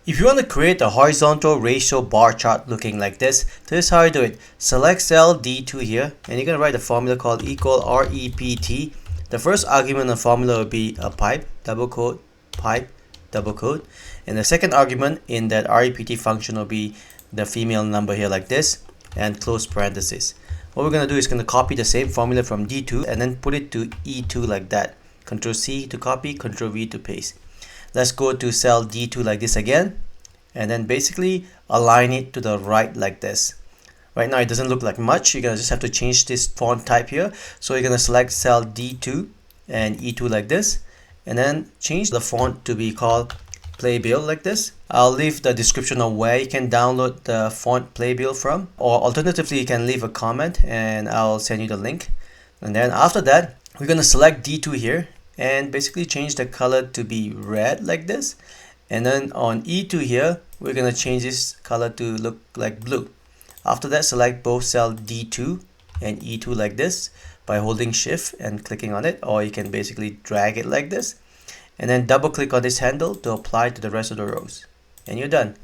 If you want to create a horizontal ratio bar chart looking like this is how you do it. Select cell D2 here, and you're going to write a formula called equal REPT. The first argument of the formula will be a pipe, double quote, pipe, double quote. And the second argument in that REPT function will be the female number here like this, and close parenthesis. What we're going to do is going to copy the same formula from D2 and then put it to E2 like that. Control C to copy, Control V to paste. Let's go to cell D2 like this again, and then basically align it to the right like this. Right now it doesn't look like much. You're gonna just have to change this font type here. So you're gonna select cell D2 and E2 like this, and then change the font to be called Playbill like this. I'll leave the description of where you can download the font Playbill from, or alternatively you can leave a comment and I'll send you the link. And then after that, we're gonna select D2 here and basically change the color to be red like this. And then on E2 here, we're gonna change this color to look like blue. After that, select both cell D2 and E2 like this by holding shift and clicking on it, or you can basically drag it like this. And then double click on this handle to apply to the rest of the rows. And you're done.